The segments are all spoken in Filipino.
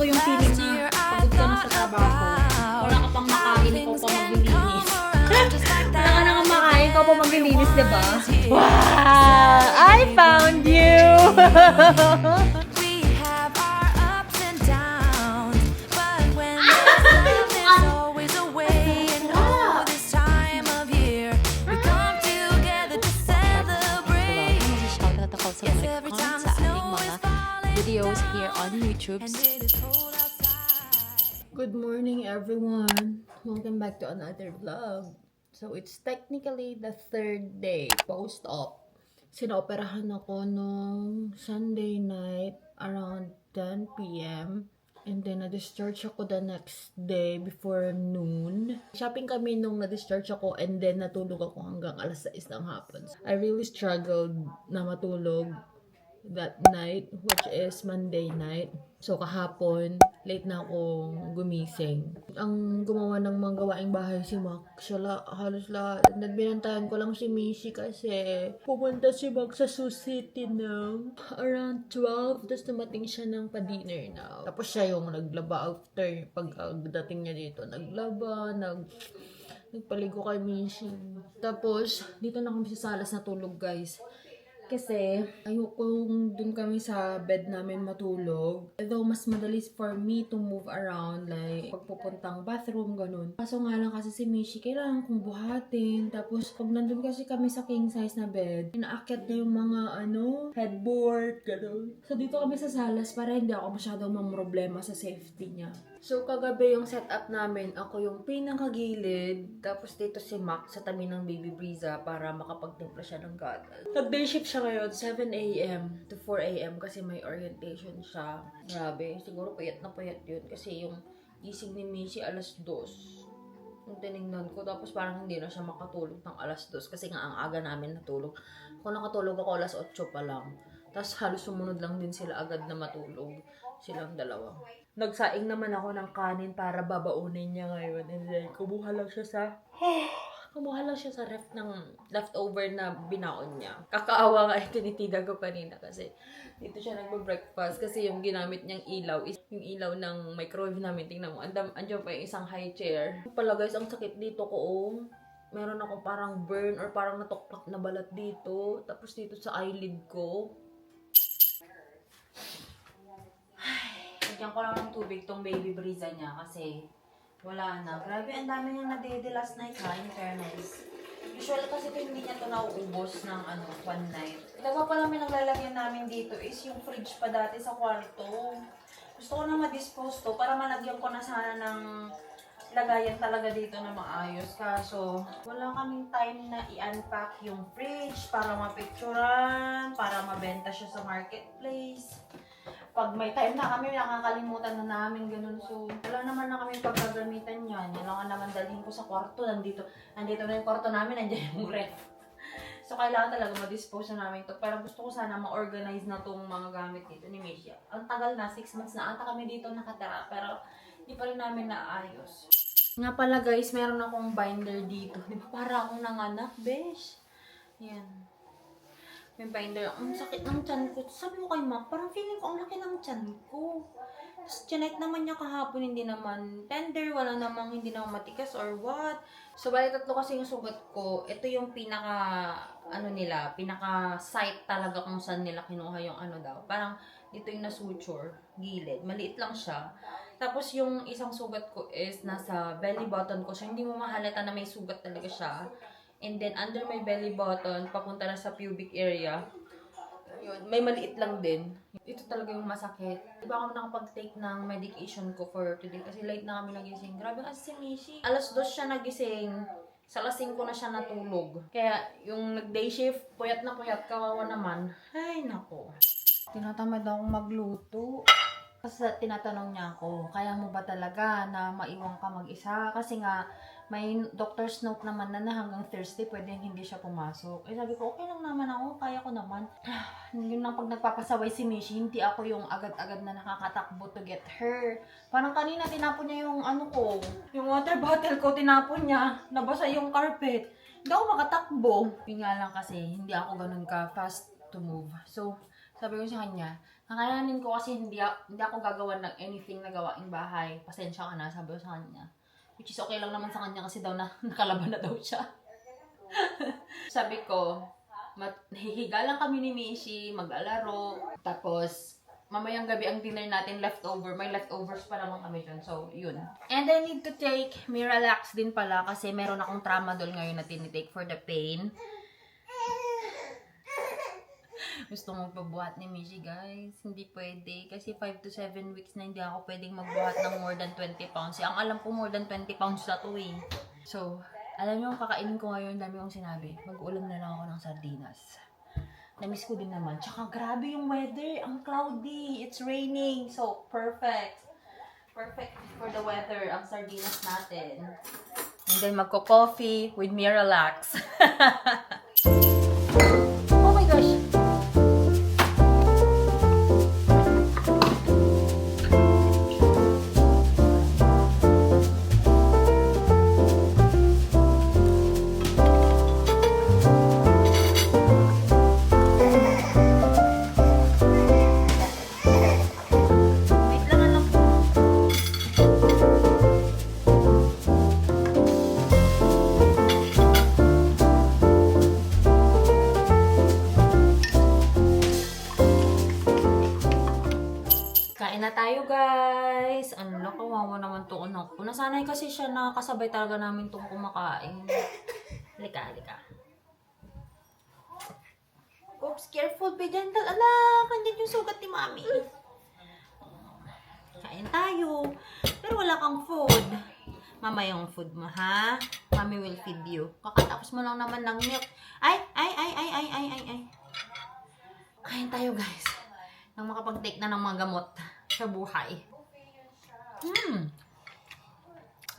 yung feeling na pagod ka na sa trabaho. Wala ka pang makain, ikaw pa maglilinis. Wala ka nang makain, ikaw pa maglilinis, diba? Wow! I found you! Videos here on YouTube. Good morning, everyone. Welcome back to another vlog. So it's technically the third day post-op. Sinaoperahan ako nung Sunday night around 10 p.m. And then na-discharge ako the next day before noon. Shopping kami nung na-discharge ako and then natulog ako hanggang alas 6 ng hapon. I really struggled na matulog that night, which is Monday night. So, kahapon, late na akong gumising. Ang gumawa ng mga gawaing bahay si Mac, siya halos lahat. And then, binantayan ko lang si Mishi kasi pumunta si Mac sa Sioux City ng around 12. Tapos dumating siya ng pa-dinner na. Tapos siya yung naglaba after pagdating niya dito. Naglaba, nagpaligo kay Mishi. Tapos, dito na kami sa salas natulog, guys. Kasi, ayokong dun kami sa bed namin matulog. Although, mas madali for me to move around, like, pagpupuntang bathroom, ganun. Kaso nga lang kasi si Mishi, kailangan kong buhatin. Tapos, pag nandun kasi kami sa king size na bed, inaakyat na yung mga, headboard, ganun. So, dito kami sa salas para hindi ako masyadong mamroblema sa safety niya. So, kagabi yung setup namin, ako yung pinakagilid, tapos dito si Mac sa tabi ng Baby Breeza para makapagtimpla siya ng gatas. Nag-day shift siya ngayon, 7 a.m. to 4 a.m. kasi may orientation siya. Grabe, siguro payat na payat yun kasi yung gising ni Mishi alas 2. Yung tinignan ko, tapos parang hindi na siya makatulog ng alas 2 kasi nga ang aga namin natulog. Kung nakatulog ako alas 8 pa lang. Tapos halos sumunod lang din sila agad na matulog. Silang dalawa. Nagsaing naman ako ng kanin para babaunin niya ngayon. And then, kumuha lang siya sa ref ng leftover na binaon niya. Kakaawa nga tinitigan ko kanina kasi dito siya nagbe-breakfast kasi yung ginamit niyang ilaw is yung ilaw ng microwave namin. Tingnan mo, andyan pa yung isang high chair. Pala guys, ang sakit dito ko meron akong parang burn or parang natukpak na balat dito. Tapos dito sa eyelid ko. Lagyan ko lang ng tubig tong Baby Breeza niya kasi wala na. Grabe, ang dami niyang nadede last night ha, in fairness. Usually kasi hindi niya to nauubos ng one night. Dalawa pa namin ang lalagyan namin dito is yung fridge pa dati sa kwarto. Gusto ko na ma-dispose to para malagyan ko na sana ng lagayan talaga dito na maayos. Kaso, wala kaming time na i-unpack yung fridge para mapicturan, para mabenta siya sa marketplace. Pag may time na kami, nakakalimutan na namin ganun. So, wala naman na kami pagkagamitan yan. Yan lang naman dalhin ko sa kwarto. Nandito na yung kwarto namin, nandiyan yung ref. So, kailangan talaga ma-dispose na namin ito. Pero gusto ko sana ma-organize na itong mga gamit dito ni Misha. Ang tagal na, 6 months na ata kami dito nakatira. Pero, hindi pa rin namin naayos. Nga pala guys, meron akong binder dito. Di ba para akong nanganak, besh? Yan. May binder. Ang sakit ng tiyan ko. Sabi mo kay Mac, parang feeling ko ang laki ng tiyan ko. Tapos chinek naman niya kahapon, hindi naman tender, wala namang hindi naman matikas or what. So, bali tatlo kasi yung sugat ko. Ito yung pinaka site talaga kung saan nila kinuha yung daw. Parang dito yung nasuture, gilid. Maliit lang siya. Tapos yung isang sugat ko is nasa belly button ko. So, hindi mo mahalata na may sugat talaga siya. And then, under my belly button, papunta na sa pubic area. Yun, may maliit lang din. Ito talaga yung masakit. Diba ako nakapag-take ng medication ko for today kasi late na kami nagising. Grabe kasi si Mishi. Alas 2 siya nagising. Sa alas 5 na siya natulog. Kaya, yung nag-day shift, puyat na puyat, kawawa naman. Ay, nako. Tinatamad akong magluto. Kasi tinatanong niya ako, kaya mo ba talaga na maiwan ka mag-isa? Kasi nga, may doctor's note naman na hanggang Thursday pwedeng hindi siya pumasok. Eh sabi ko, okay lang naman ako, kaya ko naman. Yun lang pag nagpapasaway si Mishi, hindi ako yung agad-agad na nakakatakbo to get her. Parang kanina tinapon niya yung yung water bottle ko, tinapon niya. Nabasa yung carpet. Hindi ako makatakbo. Yun nga lang kasi, hindi ako ganun ka fast to move. So, Sabi ko sa kanya, kakayanin ko kasi hindi ako gagawa ng anything na gawaing bahay. Pasensya ka na, sabi ko sa kanya. Which is okay lang naman sa kanya kasi daw na nakalaban na daw siya. Sabi ko, hihiga lang kami ni Mishi, mag-alaro. Tapos, mamayang gabi ang dinner natin leftover. May leftovers pa naman kami dyan. So, yun. And I need to take Miralax din pala kasi meron akong tramadol ngayon na tinitake for the pain. Gusto mong pabuhat ni Mishi, guys. Hindi pwede. Kasi 5 to 7 weeks na hindi ako pwedeng magbuhat ng more than 20 pounds. Ang alam ko more than 20 pounds na to eh. So, alam niyo, kakainin ko ngayon, dami kong sinabi. Mag-ulam na lang ako ng sardinas. Namiss ko din naman. Tsaka grabe yung weather. Ang cloudy. It's raining. So, perfect. Perfect for the weather. Ang sardinas natin. And then, magko-coffee with Miralax. Oh my gosh. Kain na tayo, guys. Ano na, kawawa naman to anak ko. Nasanay kasi siya na kasabay talaga namin itong kumakain. Halika, halika. Oops, careful, be gentle. Anak, andyan yung sugat ni Mami. Kain tayo. Pero wala kang food. Mama yung food mo, ha? Mami will feed you. Kakatapos mo lang naman ng milk. Ay. Kain tayo, guys. Nang makapag-take na ng mga gamot sa buhay.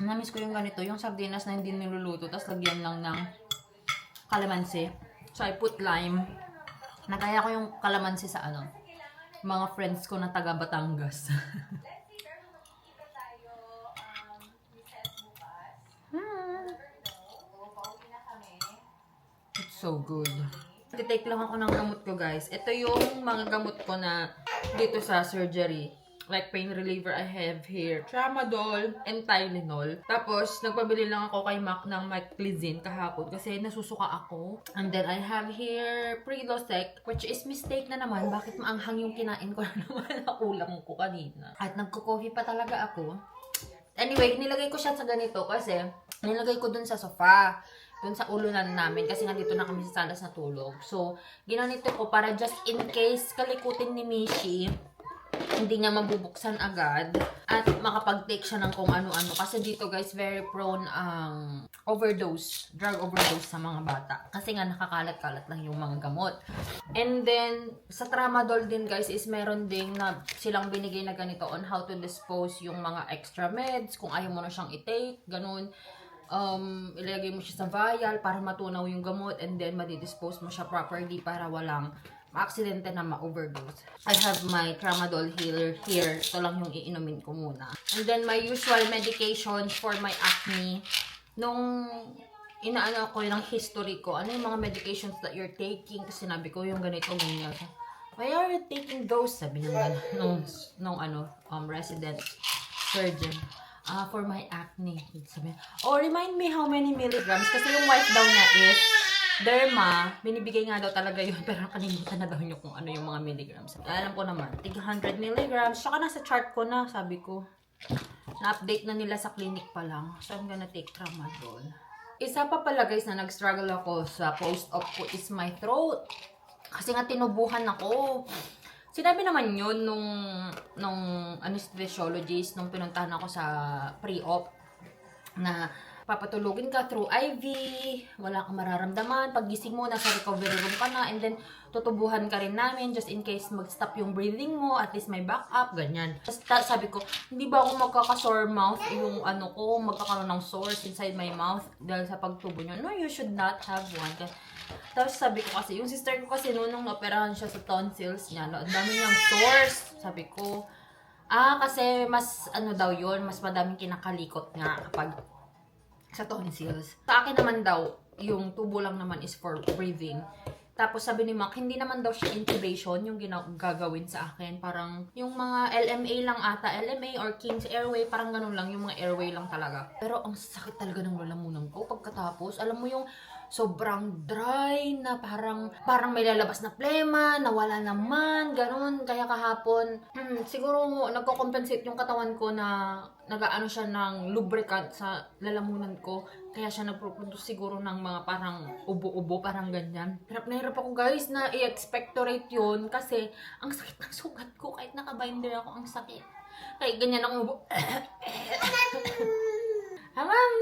Namiss ko yung ganito, yung sardinas na hindi niluluto, tapos lagyan lang ng kalamansi. So, I put lime. Nagaya ko yung kalamansi sa mga friends ko na taga Batangas. It's so good. Titake lang ako ng gamot ko, guys. Ito yung mga gamot ko na dito sa surgery. Like pain reliever, I have here Tramadol and Tylenol. Tapos, nagpabili lang ako kay Mac ng Meclizine kahapon kasi nasusuka ako. And then, I have here Prilosec, which is mistake na naman. Bakit maanghang yung kinain ko na naman na ulam ko kanina? At nagko-coffee pa talaga ako. Anyway, nilagay ko siya sa ganito kasi nilagay ko dun sa sofa. Dun sa ulunan namin kasi nga dito na kami sa salas na tulog. So, ginanito ko para just in case kalikutin ni Mishi, hindi niya mabubuksan agad at makapag-take siya ng kung ano-ano. Kasi dito, guys, very prone ang drug overdose sa mga bata. Kasi nga nakakalat-kalat lang yung mga gamot. And then, sa Tramadol din, guys, is meron ding na silang binigay na ganito on how to dispose yung mga extra meds, kung ayaw mo na siyang i-take, ganun. Ilagay mo siya sa vial para matunaw yung gamot and then madidispose mo siya properly para walang aksidente na ma-overdose. I have my Tramadol here. Ito lang yung iinumin ko muna. And then my usual medication for my acne. Nung inaano ko yung history ko, ano yung mga medications that you're taking? Kasi sinabi ko yung ganito, ganyan. Why are you taking those? Sabi nung resident surgeon. For my acne. Sabi, remind me how many milligrams. Kasi yung wife daw niya is Derma. Binibigay nga daw talaga yun. Pero nakalimutan na daw niyo kung ano yung mga milligrams. Alam ko naman. 100 milligrams. Saka nasa chart ko na, sabi ko. Na-update na nila sa clinic pa lang. So, I'm gonna take Tramadol. Isa pa pala, guys, na nag-struggle ako sa post-op ko is my throat. Kasi nga tinubuhan ako. Sinabi naman yun nung anesthesiologist, nung pinuntahan ako sa pre-op, na papatulugin ka through IV, wala kang mararamdaman, pag gising mo, nasa recovery room ka na, and then tutubuhan ka rin namin just in case mag-stop yung breathing mo, at least may backup, ganyan. Tapos sabi ko, hindi ba ako magkaka-sore mouth, yung magkakaroon ng sores inside my mouth dahil sa pagtubo nyo? No, you should not have one. Tapos sabi ko kasi, yung sister ko kasi nung naoperahan siya sa tonsils niya, ang dami niyang sores. Sabi ko, kasi mas daw yun, mas madaming kinakalikot nga kapag sa tonsils. Sa akin naman daw, yung tubo lang naman is for breathing. Tapos sabi ni Mac, hindi naman daw siya intubation yung gagawin sa akin. Parang yung mga LMA lang ata. LMA or King's Airway, parang ganun lang. Yung mga airway lang talaga. Pero ang sakit talaga ng lalamunan ko pagkatapos. Alam mo yung sobrang dry na parang may lalabas na plema, nawala naman, ganun. Kaya kahapon, siguro nagko-compensate yung katawan ko na nagaano siya ng lubricant sa lalamunan ko. Kaya siya nagproduce siguro ng mga parang ubo-ubo, parang ganyan. Hirap na hirap ako guys na i-expectorate yun kasi ang sakit ng sugat ko. Kahit nakabinder ako, ang sakit. Kahit ganyan akong ubo. Hamam!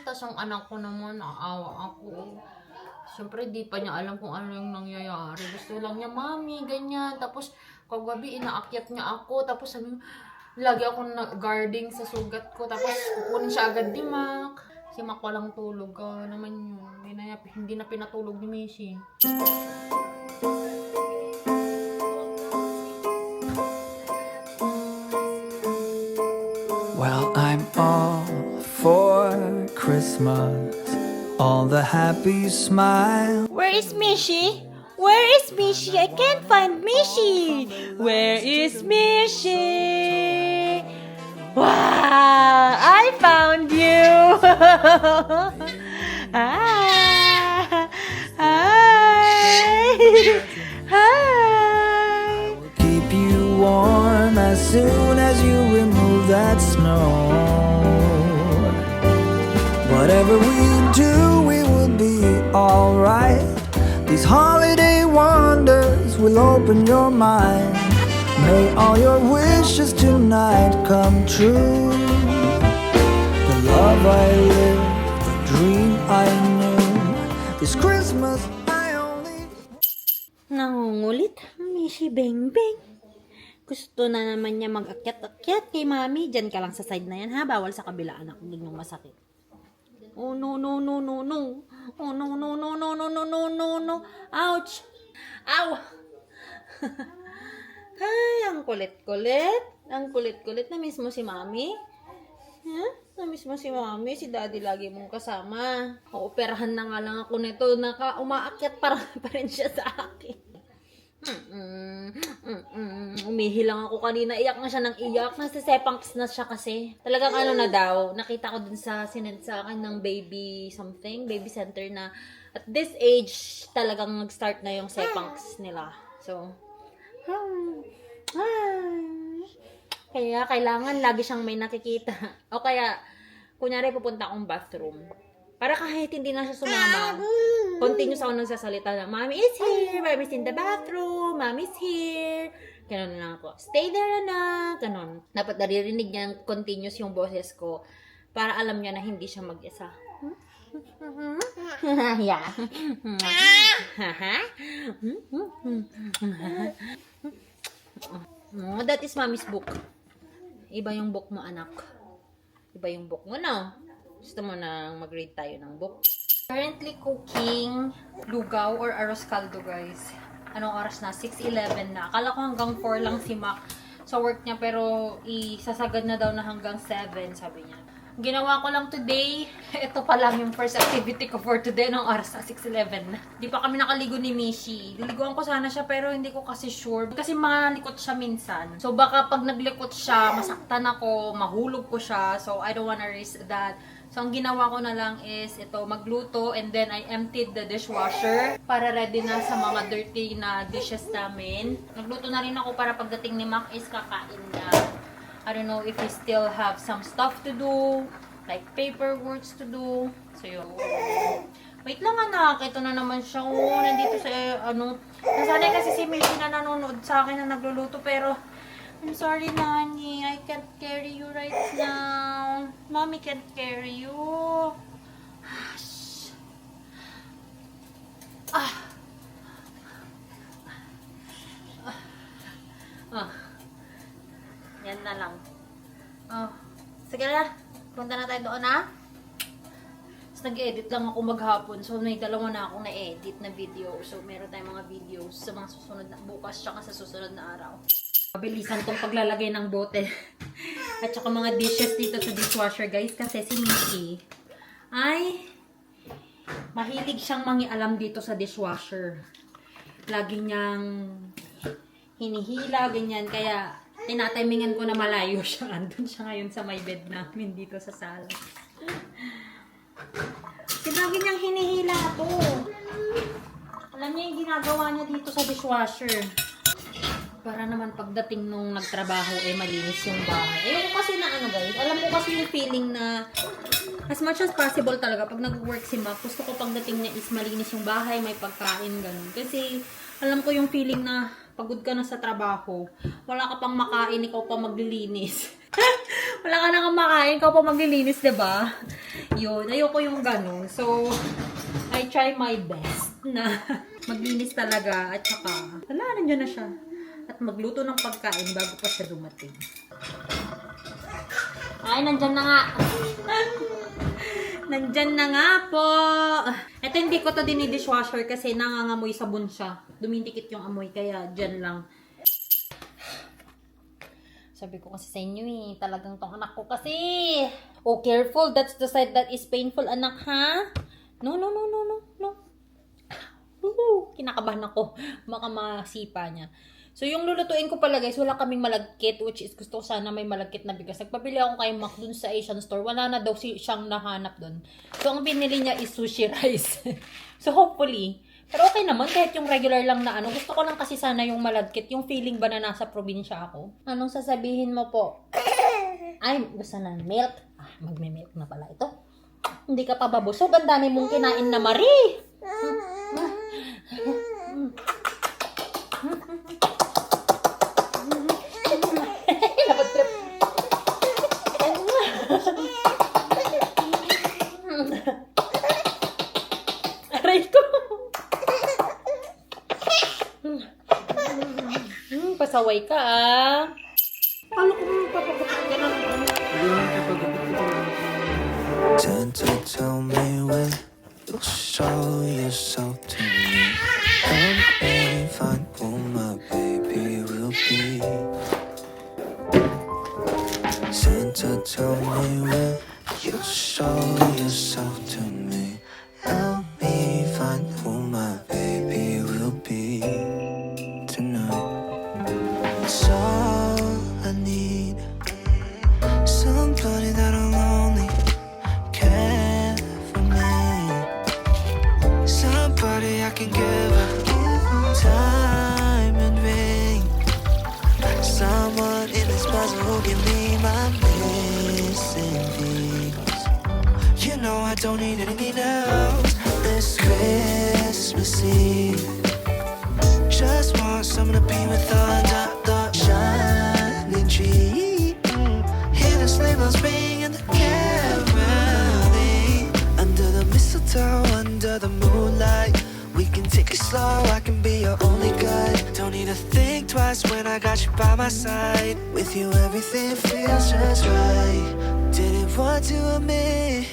Tapos ang anak ko naman, naawa ako. Siyempre, di pa niya alam kung ano yung nangyayari. Gusto lang niya, mami, ganyan. Tapos, kagabi, inaakyat niya ako. Tapos, sabi mo, lagi ako guarding sa sugat ko. Tapos, kukunin siya agad ni Mac. Si Mac walang tulog. Naman yun. Hindi na pinatulog ni Mishi. Well, I'm all for Christmas, all the happy smile. Where is Mishi? Where is Mishi? I can't find Mishi. Where is Mishi? Wow! I found you. Hi. Hi. Hi. Keep you warm as soon as you remove that snow. Whatever we do, we will be alright. These holiday wonders will open your mind. May all your wishes tonight come true. The love I live, the dream I knew. This Christmas I only... Nangungulit ang Mishi Beng Beng. Gusto na naman niya mag-akyat-akyat kay Mami. Diyan ka lang sa side na yan ha. Bawal sa kabila, anak. Doon yung masakit. Oh no no no no no. Oh no no no no no no no no no. Ouch. Ow. Ay, ang kulit-kulit. Ang kulit-kulit. Na-miss mo si Mami? Huh? Na-miss mo si Mami? Si Daddy lagi mong kasama. Operahan na nga lang ako nito. Umaakyat pa rin siya sa akin. Umihilang ako kanina. Iyak na siya ng iyak. Nasa sepangs na siya kasi. Talagang ano na daw. Nakita ko dun sa sinend sa akin ng baby something. Baby center na at this age talagang nag-start na yung sepangs nila. So, kaya kailangan lagi siyang may nakikita. O kaya, kunyari pupunta akong bathroom. Para kahit hindi na siya sumama, continuous ako nagsasalita na, Mommy is here, Mommy's in the bathroom, Mommy's here. Ganon lang ako. Stay there, anak. Ganon. Dapat naririnig niya continuous yung boses ko para alam niya na hindi siya mag-isa. Yeah. Oh, that is Mommy's book. Iba yung book mo, anak. Iba yung book mo, no? Gusto mo na mag-read tayo ng book? Currently cooking lugaw or arroz caldo, guys. Anong oras na? 6:11 na. Akala ko hanggang 4 lang si Mac sa work niya, pero isasagad na daw na hanggang 7, sabi niya. Ginawa ko lang today, ito pa lang yung first activity ko for today ng oras na 6:11 na. Di pa kami nakaligo ni Mishi. Liliguan ko sana siya pero hindi ko kasi sure. Kasi malikot siya minsan. So baka pag naglikot siya, masaktan ako, mahulog ko siya. So I don't wanna risk that. So ang ginawa ko na lang is ito, magluto and then I emptied the dishwasher para ready na sa mga dirty na dishes namin. Nagluto na rin ako para pagdating ni Mac is kakain na. I don't know if he still have some stuff to do, like paperwork to do. So yun. Wait lang anak, ito na naman siya. Oh, nandito sa nasanay kasi si Mishi na nanonood sa akin na nagluluto pero I'm sorry, Nani. I can't carry you right now. Mommy can't carry you. Yan na lang. Sige na. Punta na tayo doon, ha? Tapos nag-edit lang ako maghapon. So, may dalawa na akong na-edit na video. So, meron tayong mga videos sa mga susunod na bukas tsaka sa susunod na araw. Mabilisan tong paglalagay ng bote. At saka mga dishes dito sa dishwasher, guys. Kasi si Mickey ay Mahilig siyang mangialam dito sa dishwasher. Lagi niyang hinihila, ganyan. Kaya, tinatimingan ko na malayo siya. Andun siya ngayon sa may bed namin dito sa sala. Kasi lagi niyang hinihila to. Alam niya yung ginagawa niya dito sa dishwasher. Para naman pagdating nung nagtrabaho, malinis yung bahay. Ayoko kasi na guys. Alam ko kasi yung feeling na as much as possible talaga, pag nag-work si Mac, gusto ko pagdating niya is malinis yung bahay, may pagkain, ganun. Kasi alam ko yung feeling na pagod ka na sa trabaho, wala ka pang makain, ikaw pa maglilinis. Wala ka na kang makain, ikaw pa maglilinis, diba? Yun, ayoko yung ganun. So, I try my best na maglinis talaga at saka, nandiyan na siya. At magluto ng pagkain bago pa siya dumating. Ay, nandyan na nga. Nandyan na nga po. Ito hindi ko to dinidishwasher kasi nangangamoy sabon siya. Dumidikit yung amoy kaya dyan lang. Sabi ko kasi sa inyo talagang tong anak ko kasi. Oh, careful. That's the side that is painful, anak, ha? No. Kinakabahan ako. Baka masipa niya. So, yung lulutuin ko pala guys, wala kaming malagkit, which is gusto ko sana may malagkit na bigas. Nagpabili ako kay Mac dun sa Asian store. Wala na daw siyang nahanap dun. So, ang binili niya is sushi rice. So, hopefully. Pero okay naman, kahit yung regular lang na gusto ko lang kasi sana yung malagkit. Yung feeling ba na nasa probinsya ako? Anong sasabihin mo po? Ay, gusto na milk. Magme-milk na pala ito. Hindi ka pa babusog. Ang dami mong kinain na Marie. Aray ko. Pasaway ka Paano kung papagupit ka ng Tend to tell me when you'll show yourself to me. Help me find who my baby will be. Santa, tell me when you'll show yourself to me. Help me find who my baby will be tonight. It's all I need. Somebody that'll only care for me. Somebody I can give a time and ring. Someone in this puzzle who can be my missing piece. You know I don't need anything else this Christmas Eve. Just want someone to be with under the shining tree. Hear the sleigh bells ring and the caroling. Under the mistletoe, under the moonlight, we can take it slow, I can be your only guide. Don't need to think twice when I got you by my side. With you everything feels just right. Didn't want to admit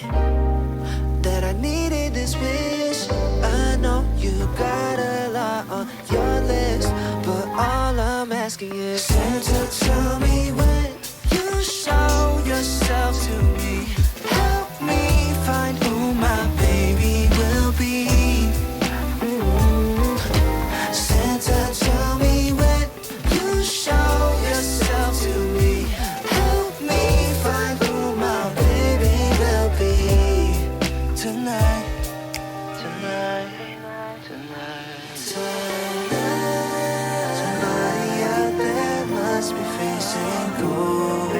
that I needed this wish. I know you got a lot on your list, but all I'm asking is Santa, tell me when you show yourself to me. Help me find who my baby will be. Santa, tell me when you show yourself to me. Help me find who my baby will be tonight. Somebody out there must be facing cold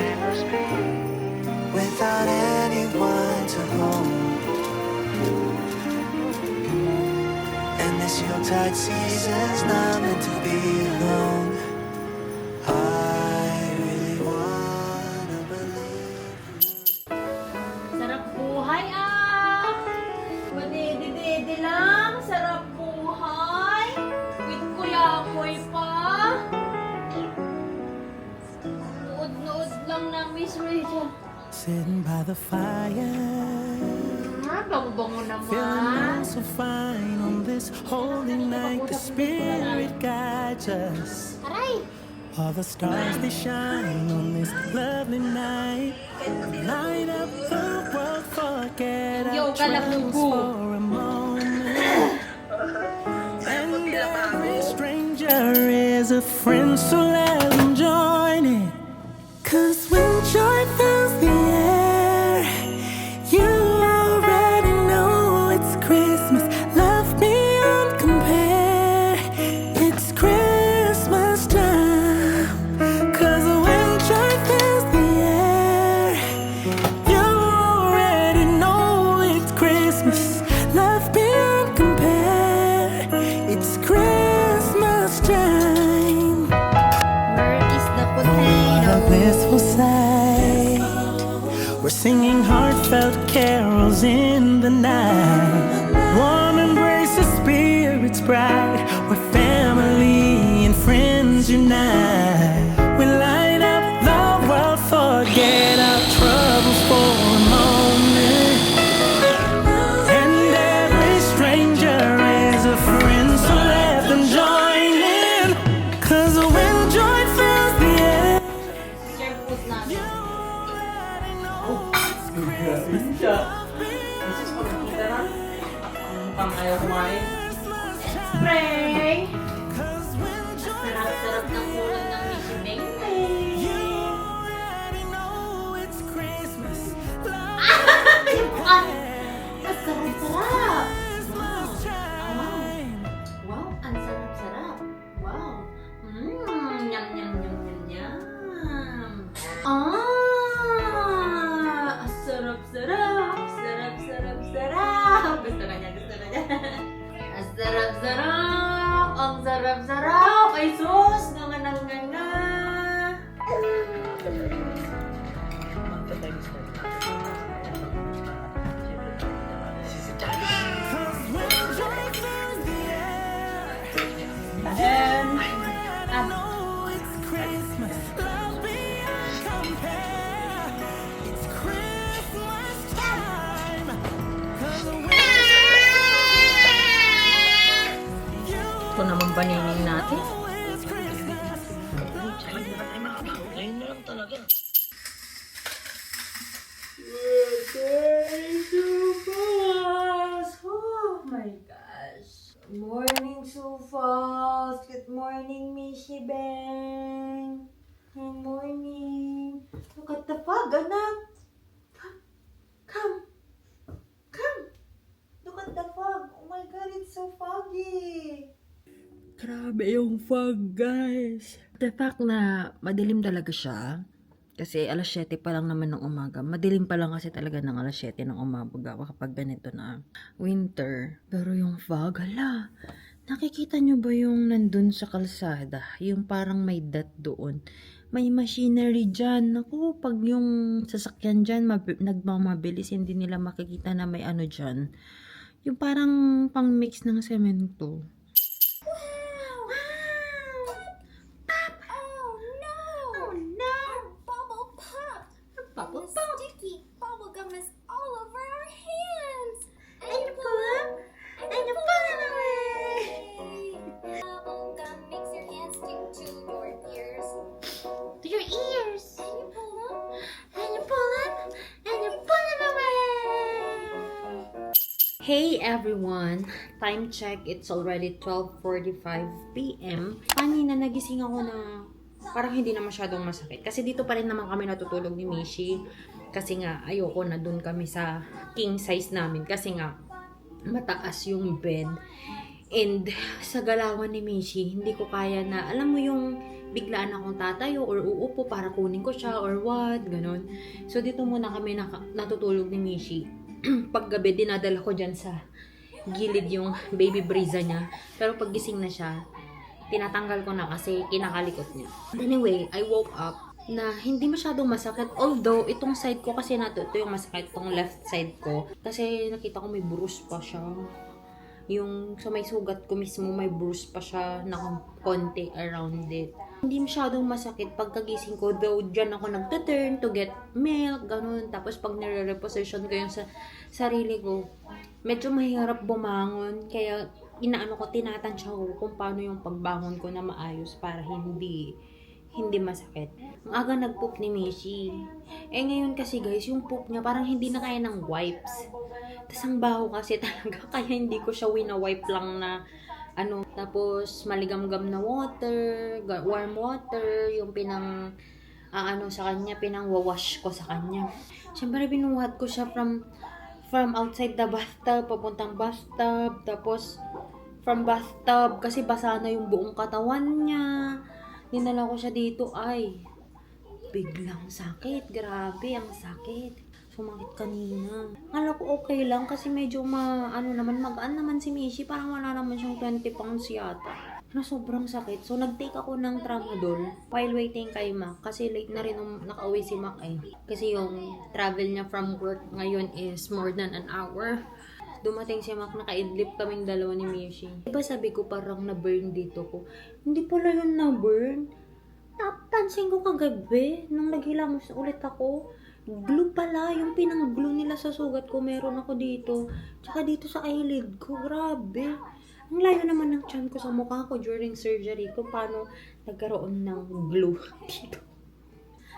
without anyone to hold. And this Yuletide season's not meant to be alone. I really wanna believe. Sarap buhay Madede-dede lang. Sarap buhay. With Kuya Apoy pa. Nood-nood lang na Miss Rachel. Sitting by the fire, Bango-bango feeling naman. so fine on this holy night. The Spirit guides us. Aray! All the stars they shine on this lovely night. Light up the world, forget Yo, our troubles kalabubo. for a moment. friends, so let them join in. 'Cause when joy fills the air, you already know it's Christmas. Love beyond compare. It's Christmas time. 'Cause when joy fills the air, you already know it's Christmas. Love beyond compare. It's Christmas time. Where is the potato? A blissful sight. We're singing heartfelt carols in the night. Warm embraces, spirits bright. Where family and friends unite. We light up the world, forget our troubles for a moment. And every stranger is a friend, so let them join in. 'Cause when joy fills the air, Serve food namin. Pang ayaw kumain. Spray! Sarap-sarap ng ulam ng Miss Beng. Masarap-sarap! Wow, ang sarap-sarap. Wow. Yum, yum, yum, yum, yum. Ang sarap-sarap. Sarap-sarap-sarap. Gusto na niya. Ang sarap-sarap. Ang sarap-sarap. Ay, sus! Nga. Ito naman banining natin. Oh my gosh. Good morning, Sufas. Good morning, Mishi Beng. Good morning. Look at the fog, anak. Come. Look at the fog. Oh my God, it's so foggy. Grabe yung fog, guys. The fact na madilim talaga siya, kasi alas 7 pa lang naman ng umaga. Madilim pa lang kasi talaga ng alas 7 ng umaga kapag ganito na winter. Pero yung fog, hala. Nakikita nyo ba yung nandun sa kalsada? Yung parang may dot doon. May machinery dyan. Naku, pag yung sasakyan dyan nagmamabilis, hindi nila makikita na may ano dyan. Yung parang pang mix ng semento. The sticky bubble gum is all over our hands. And you pull them, and you pull them away. Bubble gum makes your hands stick to your ears. To your ears. And you pull them. And you pull them, and you pull them away. Hey everyone! Time check, it's already 12:45 p.m. Kanina nagising ako na parang hindi na masyadong masakit. Kasi dito pa rin naman kami natutulog ni Mishi. Kasi nga, ayoko na dun kami sa king size namin. Kasi nga, mataas yung bed. And sa galawan ni Mishi, hindi ko kaya na, alam mo yung biglaan akong tatayo or uupo para kunin ko siya or what, ganun. So dito muna kami natutulog ni Mishi. Paggabi, dinadala ko dyan sa gilid yung baby Briza niya. Pero pag gising na siya, tinatanggal ko na kasi kinakalikot niya. Anyway, I woke up na hindi masyadong masakit. Although, itong side ko kasi ito yung masakit, itong left side ko. Kasi nakita ko may bruise pa siya. Yung sa may sugat ko mismo, may bruise pa siya na konti around it. Hindi masyadong masakit pagkagising ko. Though, dyan ako nagta-turn to get milk, ganun. Tapos pag nire-reposition ko yung sa sarili ko, medyo mahirap bumangon. Kaya, tinatansya ko kung paano yung pagbangon ko na maayos para hindi masakit. Ang aga nag-poop ni Mishi. Ngayon kasi guys, yung poop niya parang hindi na kaya ng wipes. Tapos ang baho kasi talaga, kaya hindi ko siya wina-wipe lang na tapos maligamgam na water, warm water, yung sa kanya, pinang-wash ko sa kanya. Siyempre, binuhat ko siya from outside the bathtub, papuntang bathtub, tapos from bathtub, kasi basa na yung buong katawan niya. Dinala ko siya dito, ay, biglang sakit. Grabe, ang sakit. Sumakit kanina. Akala ko okay lang kasi medyo magaan naman si Mishi. Parang wala naman siyang 20 pounds yata. Na sobrang sakit. So, nag-take ako ng tramadol while waiting kay Mac. Kasi late na rin nung nakauwi si Mac eh. Kasi yung travel niya from work ngayon is more than an hour. Dumating si Mac, naka-idlip kaming dalawa ni Mishi. Diba sabi ko parang na-burn dito ko? Hindi pala yun na-burn. Napansin ko kagabi nung naghilamos ulit ako. Glue pala, yung pinang-glue nila sa sugat ko, meron ako dito. Tsaka dito sa eyelid ko, grabe. Ang layo naman ng tiyan ko sa mukha ko during surgery kung paano nagkaroon ng glue dito.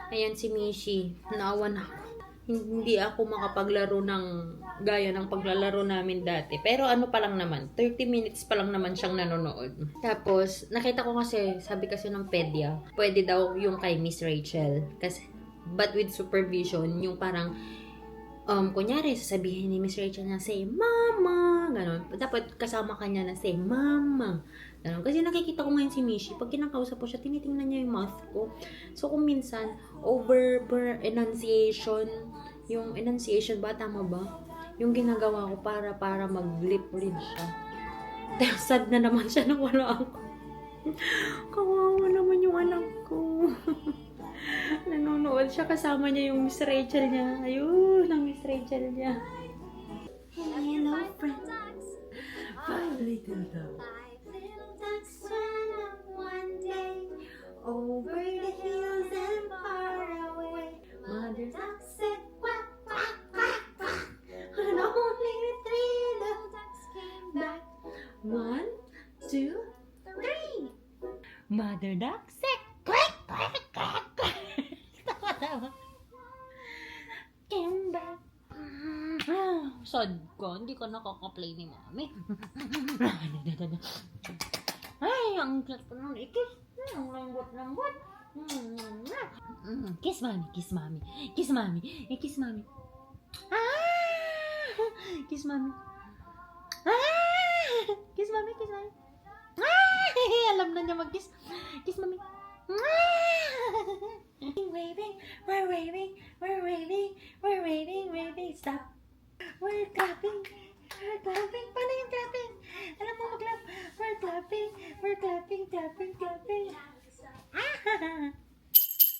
Ayan si Mishi, naawa na ako. Hindi ako makapaglaro ng gaya ng paglalaro namin dati. Pero ano pa lang naman, 30 minutes pa lang naman siyang nanonood. Tapos, nakita ko kasi, sabi kasi ng pedya, pwede daw yung kay Miss Rachel. Kasi, but with supervision, yung parang, kunyari, sasabihin ni Miss Rachel na, say, mama, gano'n. Dapat kasama kanya na, say, mama. Gano'n. Kasi nakikita ko ngayon si Mishi, pag kinakausap ko siya, tinitingnan niya yung mouth ko. So, kung minsan, over enunciation, yung enunciation ba, tama ba? Yung ginagawa ko para mag-lip read siya. Sad na naman siya na wala ako. Kawawa naman yung anak ko. Nanonood siya, kasama niya yung Miss Rachel niya. Ayun, ang Miss Rachel niya. Hello, friends. Five little ducks. Five little ducks swam up one day over the hills and far away. Mother duck said quack, quack, quack, quack. And only three little ducks came back. 1, 2, 3. Mother duck said quack, quack, quack, quack. Tawa-tawa. Came back. Sad ko, hindi ka nakaka-play ni Mami. Ay, ang cute pa ng ikis. Ang lambot-lambot. Kiss Mami, kiss Mami. Kiss Mami, kiss Mami. Kiss Mami. Kiss Mami, kiss Mami. Alam na niya mag-kiss. Kiss Mami. Waving, we're waving, we're waving, we're waving, waving. Stop. We're clapping. We're clapping. Paano yung clapping? Alam mo mag-clap. We're clapping. We're clapping, clapping, clapping.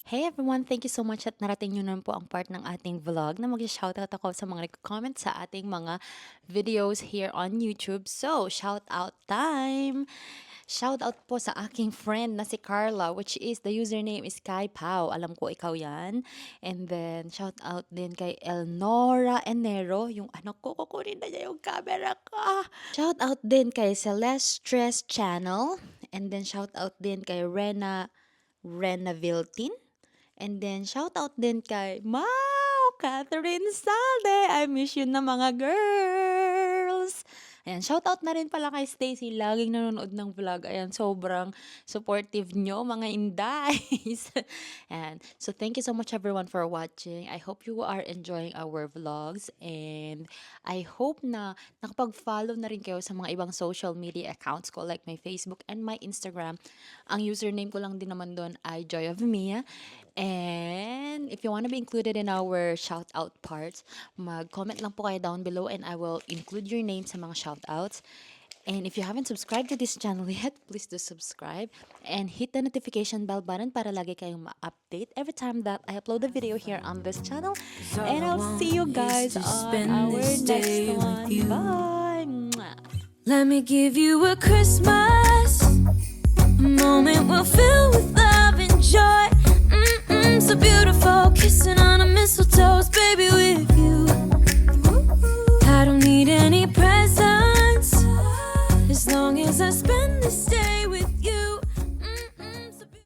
Hey everyone! Thank you so much at narating nyo naman po ang part ng ating vlog na mag-shoutout ako sa mga nag-comment sa ating mga videos here on YouTube. So, shoutout time! Shoutout po sa aking friend na si Carla, which is the username is Kai Pao. Alam ko ikaw yan. And then, shoutout din kay Elnora Enero. Yung anak ko, kukunin na niya yung camera ko. Shoutout din kay Celeste Stress Channel. And then, shoutout din kay Rena Viltin. And then, shoutout din kay Catherine Salde. I miss you na mga girls. Ayan, shoutout na rin pala kay Stacy. Laging nanonood ng vlog. Ayan, sobrang supportive nyo, mga indays. Ayan. So, thank you so much everyone for watching. I hope you are enjoying our vlogs. And I hope na nakapag-follow na rin kayo sa mga ibang social media accounts ko like my Facebook and my Instagram. Ang username ko lang din naman doon ay Joy of Mia. And if you want to be included in our shout-out parts, mag-comment lang po kayo down below and I will include your name sa mga shout-outs. And if you haven't subscribed to this channel yet, please do subscribe and hit the notification bell button para lagi kayong ma-update every time that I upload a video here on this channel. And I'll see you guys on our next one. Bye! Let me give you a Christmas, a moment we'll fill with love and joy. So beautiful, kissing on a mistletoe, baby.